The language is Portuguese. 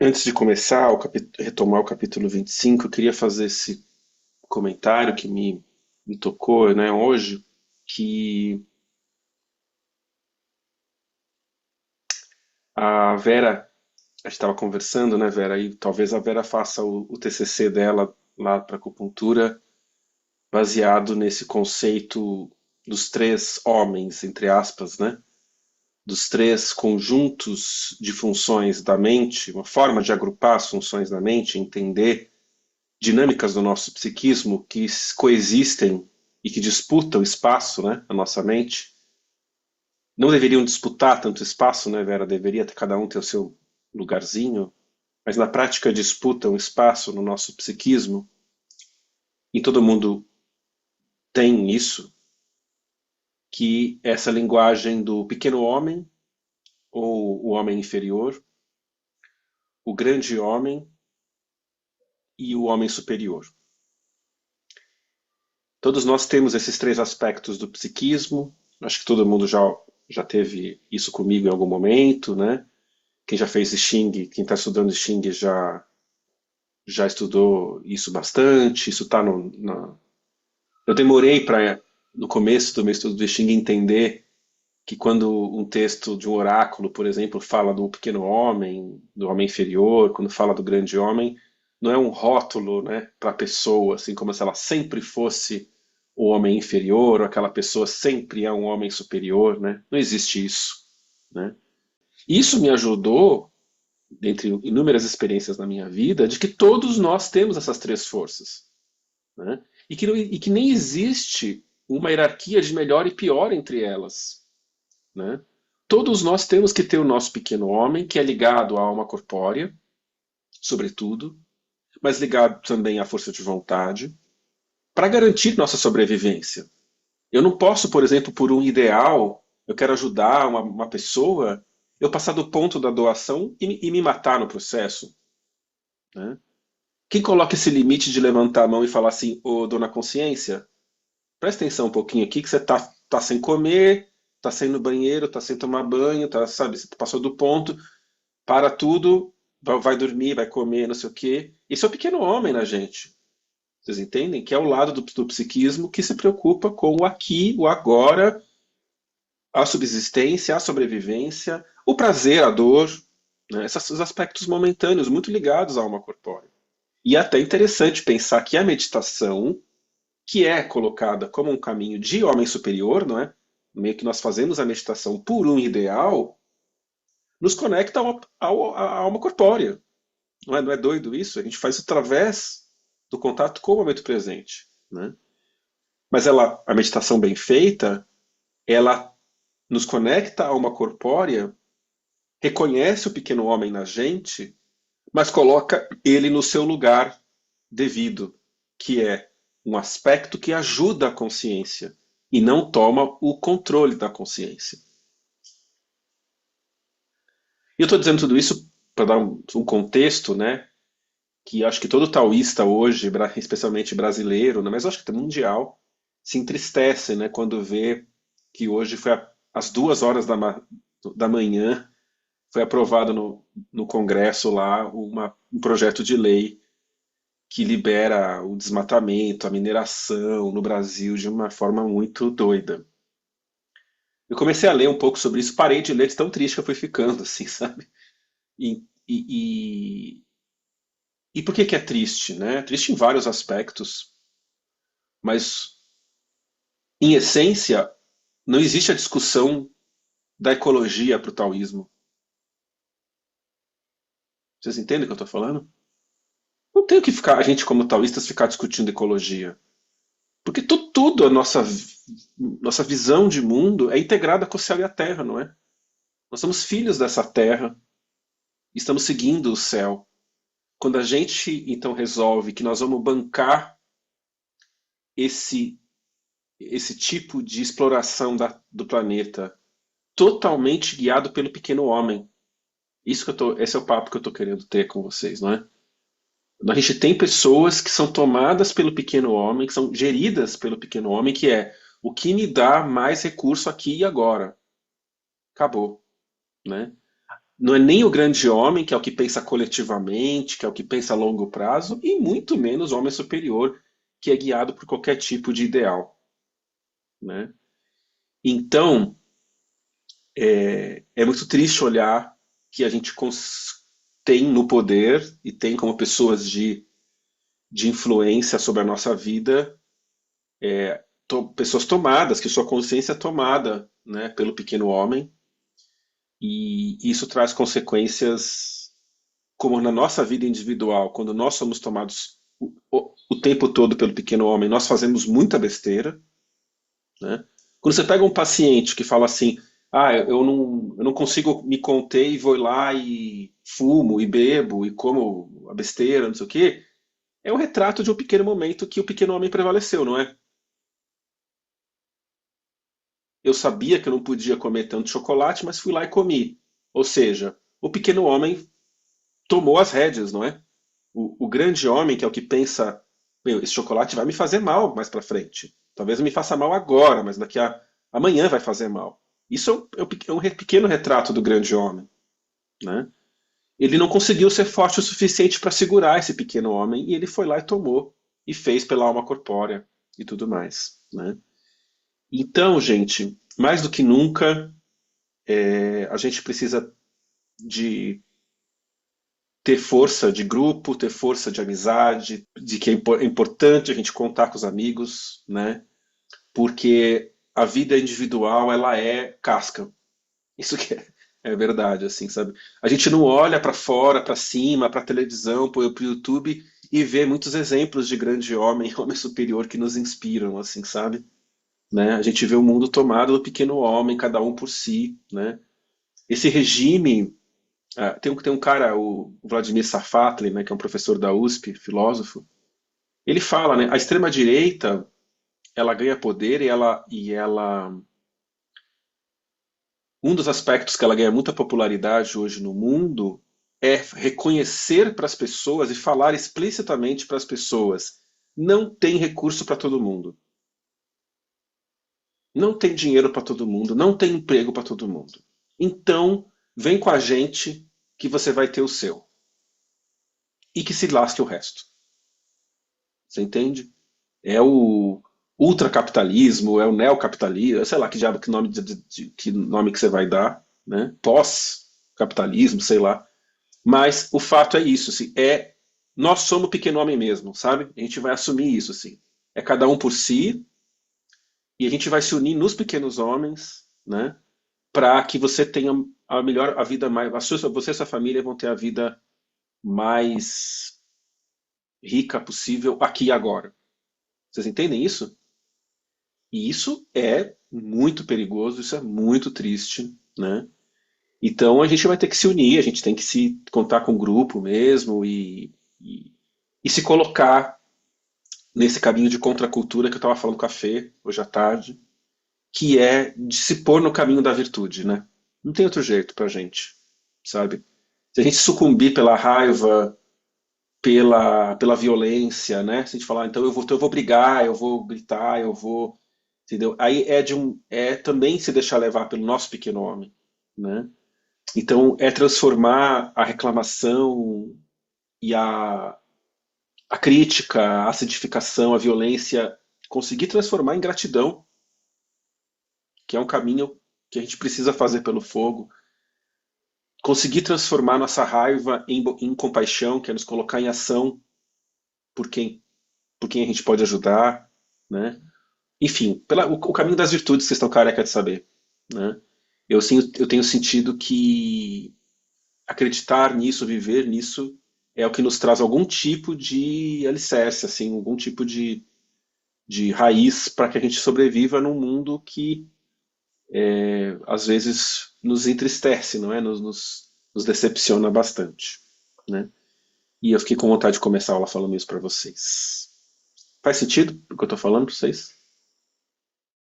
Antes de começar, retomar o capítulo 25, eu queria fazer esse comentário que me tocou, né, hoje, que a Vera, a gente estava conversando, né, Vera, e talvez a Vera faça o TCC dela lá para acupuntura, baseado nesse conceito dos três homens, entre aspas, né, dos três conjuntos de funções da mente, uma forma de agrupar as funções da mente, entender dinâmicas do nosso psiquismo que coexistem e que disputam espaço, né, na nossa mente. Não deveriam disputar tanto espaço, né, Vera? Deveria ter cada um ter o seu lugarzinho, mas na prática disputam espaço no nosso psiquismo e todo mundo tem isso, que é essa linguagem do pequeno homem ou o homem inferior, o grande homem e o homem superior. Todos nós temos esses três aspectos do psiquismo. Acho que todo mundo já teve isso comigo em algum momento, né? Quem já fez Xing, quem está estudando Xing já estudou isso bastante. Isso está Eu demorei para, no começo do meu estudo do Xing, entender que quando um texto de um oráculo, por exemplo, fala do pequeno homem, do homem inferior, quando fala do grande homem, não é um rótulo, né, para a pessoa, assim como se ela sempre fosse o homem inferior, ou aquela pessoa sempre é um homem superior, né? Não existe isso, né? Isso me ajudou, dentre inúmeras experiências na minha vida, de que todos nós temos essas três forças, né? E que nem existe uma hierarquia de melhor e pior entre elas, né? Todos nós temos que ter o nosso pequeno homem, que é ligado à alma corpórea, sobretudo, mas ligado também à força de vontade, para garantir nossa sobrevivência. Eu não posso, por exemplo, por um ideal, eu quero ajudar uma pessoa, eu passar do ponto da doação e me matar no processo, né? Quem coloca esse limite de levantar a mão e falar assim, ô dona consciência, presta atenção um pouquinho aqui que você tá sem comer, tá sem ir no banheiro, tá sem tomar banho, tá, sabe, você passou do ponto, para tudo, vai dormir, vai comer, não sei o quê. Isso é o pequeno homem na gente. Vocês entendem? Que é o lado do psiquismo que se preocupa com o aqui, o agora, a subsistência, a sobrevivência, o prazer, a dor, né? Esses aspectos momentâneos, muito ligados à alma corpórea. E é até interessante pensar que a meditação, que é colocada como um caminho de homem superior, não é? Meio que nós fazemos a meditação por um ideal, nos conecta à alma corpórea. Não é doido isso? A gente faz isso através do contato com o momento presente, né? Mas a meditação bem feita, ela nos conecta a uma corpórea, reconhece o pequeno homem na gente, mas coloca ele no seu lugar devido, que é um aspecto que ajuda a consciência e não toma o controle da consciência. E eu estou dizendo tudo isso para dar um contexto, né? Que acho que todo taoísta hoje, especialmente brasileiro, né, mas acho que até mundial, se entristece, né, quando vê que hoje às 2 horas da manhã foi aprovado no Congresso lá um projeto de lei que libera o desmatamento, a mineração no Brasil de uma forma muito doida. Eu comecei a ler um pouco sobre isso, parei de ler de tão triste que eu fui ficando, assim, sabe? E, e, e por que que é triste, né? Triste em vários aspectos, mas em essência não existe a discussão da ecologia para o taoísmo. Vocês entendem o que eu estou falando? Não tem o que ficar, a gente como taoístas ficar discutindo ecologia. Porque tudo a nossa visão de mundo é integrada com o céu e a terra, não é? Nós somos filhos dessa terra, estamos seguindo o céu. Quando a gente então resolve que nós vamos bancar esse, esse tipo de exploração do planeta totalmente guiado pelo pequeno homem, esse é o papo que eu estou querendo ter com vocês, não é? A gente tem pessoas que são tomadas pelo pequeno homem, que são geridas pelo pequeno homem, que é o que me dá mais recurso aqui e agora. Acabou, né? Não é nem o grande homem, que é o que pensa coletivamente, que é o que pensa a longo prazo, e muito menos o homem superior, que é guiado por qualquer tipo de ideal, né? Então, é muito triste olhar que a gente tem no poder e tem como pessoas de influência sobre a nossa vida, pessoas tomadas, que sua consciência é tomada, né, pelo pequeno homem, e isso traz consequências como na nossa vida individual, quando nós somos tomados o tempo todo pelo pequeno homem, nós fazemos muita besteira, né? Quando você pega um paciente que fala assim, eu não consigo me conter e vou lá e fumo e bebo e como a besteira, não sei o quê, é um retrato de um pequeno momento que o pequeno homem prevaleceu, não é? Eu sabia que eu não podia comer tanto chocolate, mas fui lá e comi. Ou seja, o pequeno homem tomou as rédeas, não é? O grande homem, que é o que pensa, meu, esse chocolate vai me fazer mal mais para frente. Talvez me faça mal agora, mas daqui a amanhã vai fazer mal. Isso é um pequeno retrato do grande homem, né? Ele não conseguiu ser forte o suficiente para segurar esse pequeno homem e ele foi lá e tomou e fez pela alma corpórea e tudo mais, né? Então, gente, mais do que nunca, a gente precisa de ter força de grupo, ter força de amizade, de que é importante a gente contar com os amigos, né? Porque a vida individual ela é casca. Isso que é verdade, assim, sabe? A gente não olha para fora, para cima, para televisão, para o YouTube e vê muitos exemplos de grande homem, homem superior que nos inspiram, assim, sabe? Né? A gente vê o mundo tomado do pequeno homem, cada um por si, né? Esse regime tem um cara, o Vladimir Safatli, né, que é um professor da USP, filósofo, ele fala, né, a extrema-direita, ela ganha poder um dos aspectos que ela ganha muita popularidade hoje no mundo é reconhecer para as pessoas e falar explicitamente para as pessoas, não tem recurso para todo mundo, não tem dinheiro para todo mundo, não tem emprego para todo mundo. Então, vem com a gente que você vai ter o seu. E que se lasque o resto. Você entende? É o ultracapitalismo, é o neocapitalismo, sei lá que diabo que nome que você vai dar, né? Pós-capitalismo, sei lá. Mas o fato é isso, assim, nós somos o pequeno homem mesmo, sabe? A gente vai assumir isso, assim. É cada um por si e a gente vai se unir nos pequenos homens, né? Para que você tenha a melhor, a vida mais, você e sua família vão ter a vida mais rica possível aqui e agora. Vocês entendem isso? E isso é muito perigoso, isso é muito triste, né? Então a gente vai ter que se unir, a gente tem que se contar com o grupo mesmo e se colocar nesse caminho de contracultura que eu estava falando com a Fê hoje à tarde, que é de se pôr no caminho da virtude, né? Não tem outro jeito pra gente, sabe? Se a gente sucumbir pela raiva, pela violência, né? Se a gente falar, então eu vou brigar, eu vou gritar, eu vou, entendeu? Aí é também se deixar levar pelo nosso pequeno homem, né? Então é transformar a reclamação e a crítica, a acidificação, a violência, conseguir transformar em gratidão, que é um caminho que a gente precisa fazer pelo fogo, conseguir transformar nossa raiva em compaixão, que é nos colocar em ação por quem a gente pode ajudar, né? Enfim, o caminho das virtudes que vocês estão careca de saber, né? Eu tenho sentido que acreditar nisso, viver nisso, é o que nos traz algum tipo de alicerce, assim, algum tipo de raiz para que a gente sobreviva num mundo que às vezes nos entristece, não é? Nos decepciona bastante, né? E eu fiquei com vontade de começar a aula falando isso para vocês. Faz sentido o que eu estou falando para vocês?